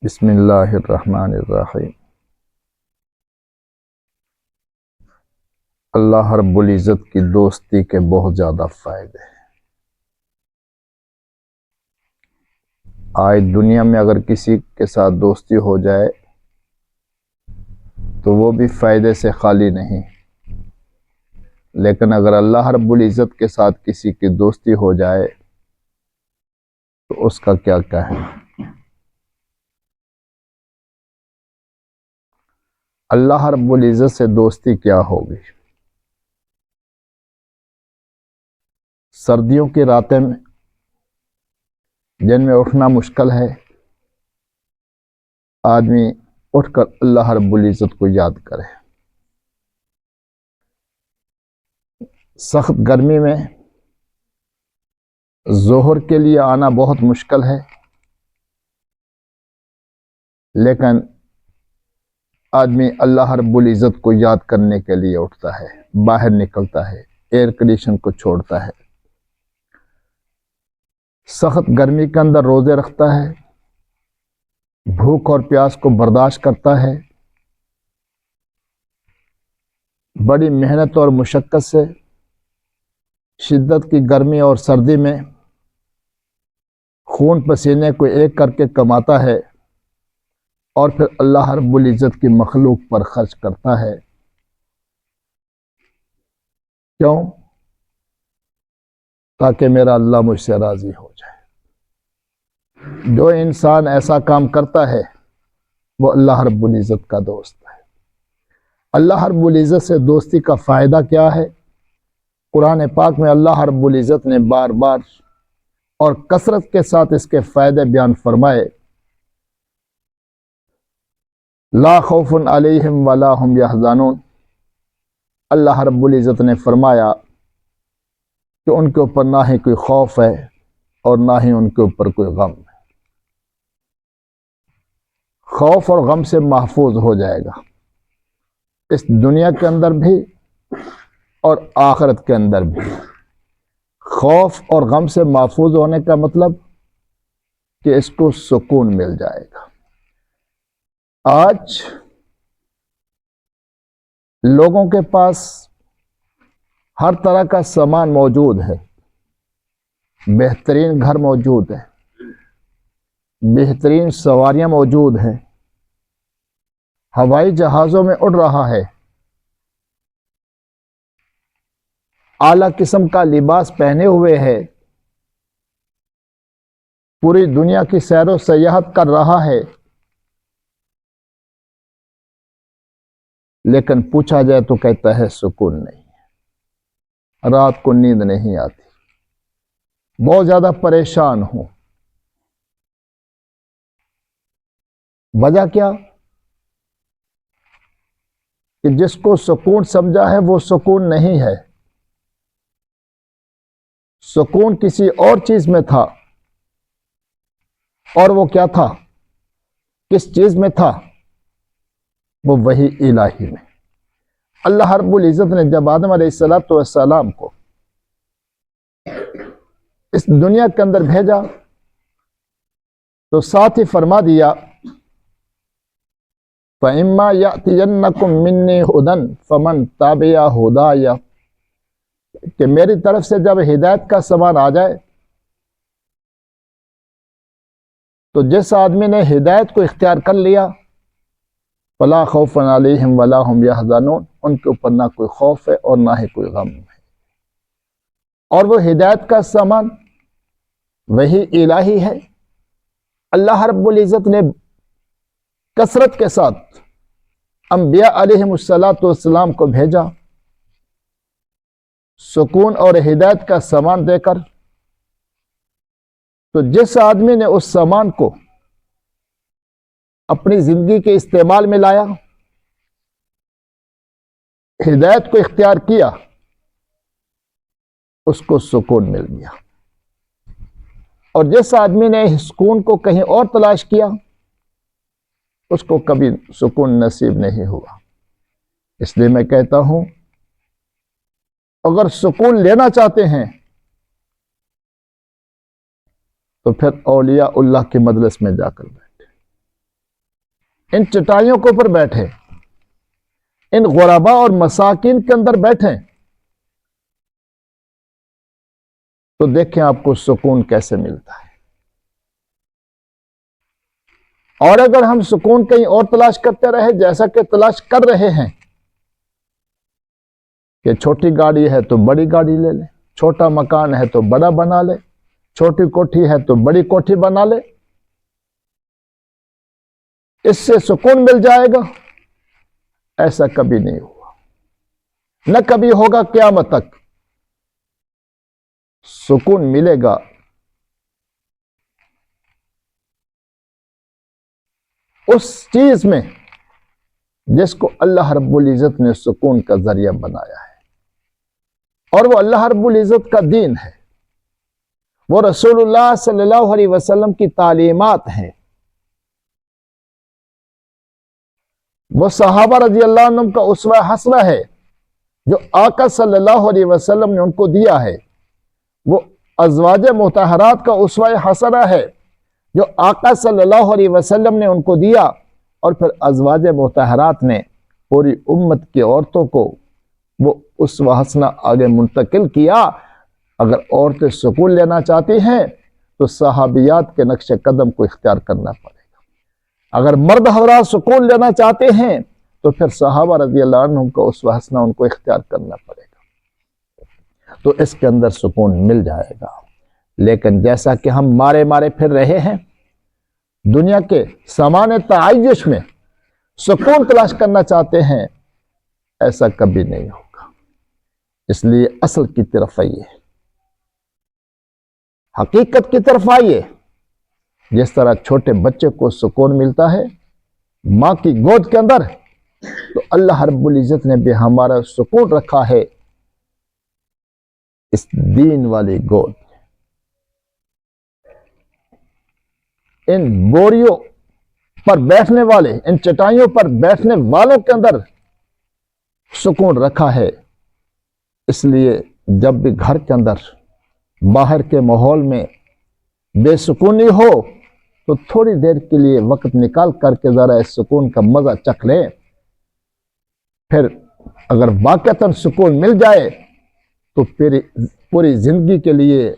بسم اللہ الرحمن الرحیم۔ اللہ رب العزت کی دوستی کے بہت زیادہ فائدے ہیں۔ آج دنیا میں اگر کسی کے ساتھ دوستی ہو جائے تو وہ بھی فائدے سے خالی نہیں، لیکن اگر اللہ رب العزت کے ساتھ کسی کی دوستی ہو جائے تو اس کا کیا کہنا۔ اللہ رب العزت سے دوستی کیا ہوگی؟ سردیوں کی راتیں میں جن میں اٹھنا مشکل ہے، آدمی اٹھ کر اللہ رب العزت کو یاد کرے۔ سخت گرمی میں ظہر کے لیے آنا بہت مشکل ہے، لیکن آدمی اللہ رب العزت کو یاد کرنے کے لیے اٹھتا ہے، باہر نکلتا ہے، ایئر کنڈیشن کو چھوڑتا ہے، سخت گرمی کے اندر روزے رکھتا ہے، بھوک اور پیاس کو برداشت کرتا ہے، بڑی محنت اور مشقت سے شدت کی گرمی اور سردی میں خون پسینے کو ایک کر کے کماتا ہے اور پھر اللہ رب العزت کی مخلوق پر خرچ کرتا ہے۔ کیوں؟ تاکہ میرا اللہ مجھ سے راضی ہو جائے۔ جو انسان ایسا کام کرتا ہے وہ اللہ رب العزت کا دوست ہے۔ اللہ رب العزت سے دوستی کا فائدہ کیا ہے؟ قرآن پاک میں اللہ رب العزت نے بار بار اور کثرت کے ساتھ اس کے فائدے بیان فرمائے۔ لا خوف علیہم ولا هم یحزنون، اللہ رب العزت نے فرمایا کہ ان کے اوپر نہ ہی کوئی خوف ہے اور نہ ہی ان کے اوپر کوئی غم ہے۔ خوف اور غم سے محفوظ ہو جائے گا، اس دنیا کے اندر بھی اور آخرت کے اندر بھی۔ خوف اور غم سے محفوظ ہونے کا مطلب کہ اس کو سکون مل جائے گا۔ آج لوگوں کے پاس ہر طرح کا سامان موجود ہے، بہترین گھر موجود ہے، بہترین سواریاں موجود ہیں، ہوائی جہازوں میں اڑ رہا ہے، اعلیٰ قسم کا لباس پہنے ہوئے ہے، پوری دنیا کی سیر و سیاحت کر رہا ہے، لیکن پوچھا جائے تو کہتا ہے سکون نہیں ہے، رات کو نیند نہیں آتی، بہت زیادہ پریشان ہوں۔ وجہ کیا؟ کہ جس کو سکون سمجھا ہے وہ سکون نہیں ہے، سکون کسی اور چیز میں تھا، اور وہ کیا تھا؟ کس چیز میں تھا؟ وہ وحی الہی میں۔ اللہ رب العزت نے جب آدم علیہ السلام کو اس دنیا کے اندر بھیجا تو ساتھ ہی فرما دیا فَإِمَّا يَأْتِيَنَّكُم مِّنِّي هُدًى فَمَن تَبِعَ هُدَايَ، کہ میری طرف سے جب ہدایت کا سامان آ جائے تو جس آدمی نے ہدایت کو اختیار کر لیا فَلَا خَوْفٌ عَلَيْهِمْ وَلَا هُمْ يَحْزَنُونَ، ان کے اوپر نہ کوئی خوف ہے اور نہ ہی کوئی غم ہے۔ اور وہ ہدایت کا سامان وہی الہی ہے۔ اللہ رب العزت نے کثرت کے ساتھ انبیاء علیہم السلام کو بھیجا، سکون اور ہدایت کا سامان دے کر، تو جس آدمی نے اس سامان کو اپنی زندگی کے استعمال میں لایا، ہدایت کو اختیار کیا، اس کو سکون مل گیا، اور جس آدمی نے سکون کو کہیں اور تلاش کیا اس کو کبھی سکون نصیب نہیں ہوا۔ اس لیے میں کہتا ہوں اگر سکون لینا چاہتے ہیں تو پھر اولیاء اللہ کے مجلس میں جا کر بیٹھے، ان چٹائیوں کے اوپر بیٹھے، ان غربا اور مساکین کے اندر بیٹھیں تو دیکھیں آپ کو سکون کیسے ملتا ہے۔ اور اگر ہم سکون کہیں اور تلاش کرتے رہے، جیسا کہ تلاش کر رہے ہیں کہ چھوٹی گاڑی ہے تو بڑی گاڑی لے لیں، چھوٹا مکان ہے تو بڑا بنا لے، چھوٹی کوٹھی ہے تو بڑی کوٹھی بنا لے، اس سے سکون مل جائے گا، ایسا کبھی نہیں ہوا، نہ کبھی ہوگا قیامت تک۔ سکون ملے گا اس چیز میں جس کو اللہ رب العزت نے سکون کا ذریعہ بنایا ہے، اور وہ اللہ رب العزت کا دین ہے، وہ رسول اللہ صلی اللہ علیہ وسلم کی تعلیمات ہیں، وہ صحابہ رضی اللہ عنہم کا اسوہ حسنہ ہے جو آقا صلی اللہ علیہ وسلم نے ان کو دیا ہے، وہ ازواج مطہرات کا اسوہ حسنہ ہے جو آقا صلی اللہ علیہ وسلم نے ان کو دیا، اور پھر ازواج مطہرات نے پوری امت کی عورتوں کو وہ اسوہ حسنہ آگے منتقل کیا۔ اگر عورتیں سکون لینا چاہتی ہیں تو صحابیات کے نقش قدم کو اختیار کرنا پڑے گا، اگر مرد حضرات سکون لینا چاہتے ہیں تو پھر صحابہ رضی اللہ عنہم کا اسوہ حسنہ ان کو اختیار کرنا پڑے گا، تو اس کے اندر سکون مل جائے گا۔ لیکن جیسا کہ ہم مارے پھر رہے ہیں دنیا کے سامان تعیش میں، سکون تلاش کرنا چاہتے ہیں، ایسا کبھی نہیں ہوگا۔ اس لیے اصل کی طرف آئیے، حقیقت کی طرف آئیے۔ جس طرح چھوٹے بچے کو سکون ملتا ہے ماں کی گود کے اندر، تو اللہ رب العزت نے بھی ہمارا سکون رکھا ہے اس دین والی گود۔ ان بوریوں پر بیٹھنے والے، ان چٹائیوں پر بیٹھنے والوں کے اندر سکون رکھا ہے۔ اس لیے جب بھی گھر کے اندر باہر کے ماحول میں بے سکونی ہو تو تھوڑی دیر کے لیے وقت نکال کر کے ذرا اس سکون کا مزہ چکھ لیں، پھر اگر واقعتاً سکون مل جائے تو پھر پوری زندگی کے لیے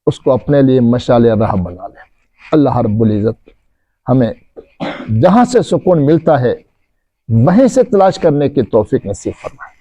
اس کو اپنے لیے مشعل راہ بنا لیں۔ اللہ رب العزت ہمیں جہاں سے سکون ملتا ہے وہیں سے تلاش کرنے کی توفیق نصیب فرمائے۔